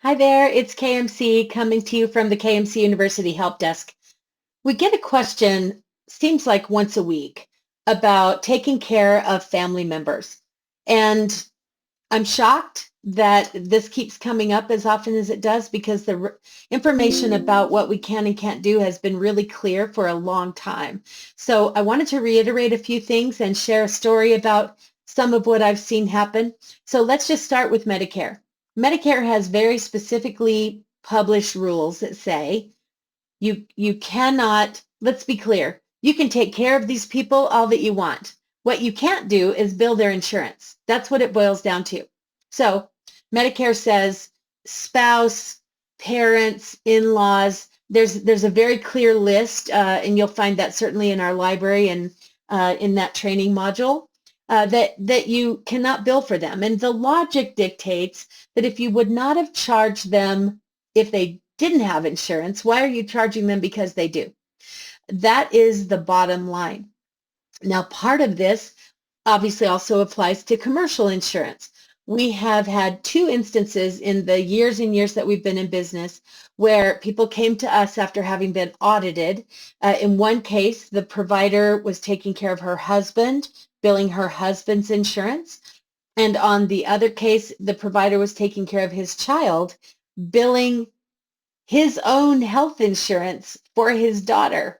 Hi there, it's KMC coming to you from the KMC University HelpDesk. We get a question, seems like once a week, about taking care of family members. And I'm shocked that this keeps coming up as often as it does because the information about what we can and can't do has been really clear for a long time. So I wanted to reiterate a few things and share a story about some of what I've seen happen. So let's just start with Medicare. Medicare has very specifically published rules that say you cannot, let's be clear, you can take care of these people all that you want. What you can't do is bill their insurance. That's what it boils down to. So Medicare says spouse, parents, in-laws, there's a very clear list, and you'll find that certainly in our library and in that training module, that you cannot bill for them. And the logic dictates that if you would not have charged them if they didn't have insurance, why are you charging them because they do? That is the bottom line. Now, part of this obviously also applies to commercial insurance. We have had two instances in the years and years that we've been in business where people came to us after having been audited. In one case, the provider was taking care of her husband, billing her husband's insurance. And on the other case, the provider was taking care of his child, billing his own health insurance for his daughter.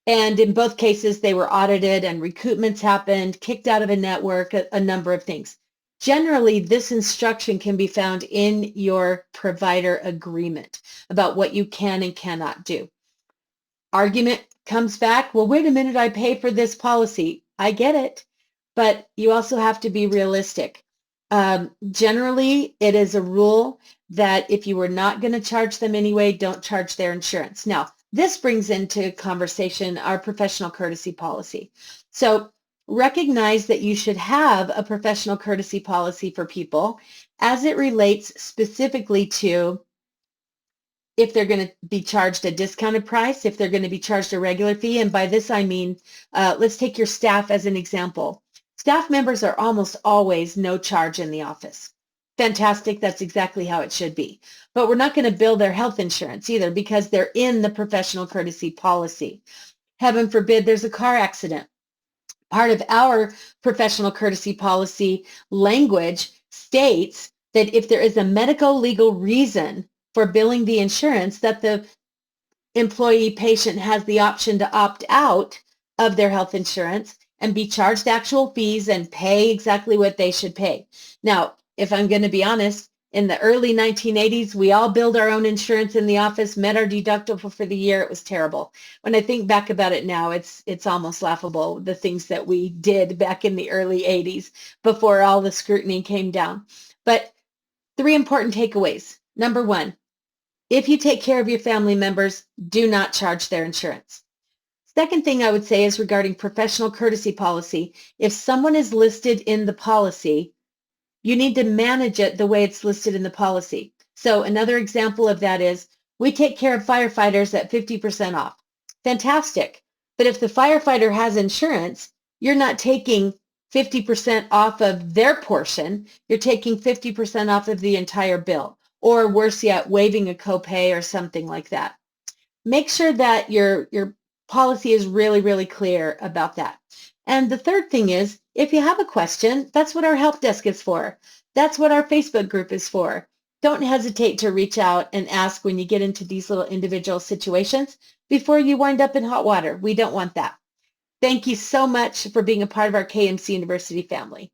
And in both cases, they were audited and recoupments happened, kicked out of a network, a number of things. Generally, this instruction can be found in your provider agreement about what you can and cannot do. Argument comes back, well, wait a minute, I pay for this policy. I get it, but you also have to be realistic. Generally, it is a rule that if you were not going to charge them anyway, don't charge their insurance. Now, this brings into conversation our professional courtesy policy. So recognize that you should have a professional courtesy policy for people as it relates specifically to if they're going to be charged a discounted price, if they're going to be charged a regular fee. And by this, I mean, let's take your staff as an example. Staff members are almost always no charge in the office. Fantastic. That's exactly how it should be. But we're not going to bill their health insurance either because they're in the professional courtesy policy. Heaven forbid there's a car accident. Part of our professional courtesy policy language states that if there is a medical legal reason for billing the insurance, that the employee patient has the option to opt out of their health insurance and be charged actual fees and pay exactly what they should pay. Now, if I'm going to be honest, in the early 1980s, we all billed our own insurance in the office, met our deductible for the year. It was terrible. When I think back about it now, it's almost laughable, the things that we did back in the early 80s before all the scrutiny came down. But three important takeaways. Number one, if you take care of your family members, do not charge their insurance. Second thing I would say is regarding professional courtesy policy. If someone is listed in the policy, you need to manage it the way it's listed in the policy. So another example of that is we take care of firefighters at 50% off. Fantastic. But if the firefighter has insurance, you're not taking 50% off of their portion. You're taking 50% off of the entire bill, or worse yet, waiving a copay or something like that. Make sure that your policy is really, really clear about that. And the third thing is, if you have a question, that's what our help desk is for. That's what our Facebook group is for. Don't hesitate to reach out and ask when you get into these little individual situations before you wind up in hot water. We don't want that. Thank you so much for being a part of our KMC University family.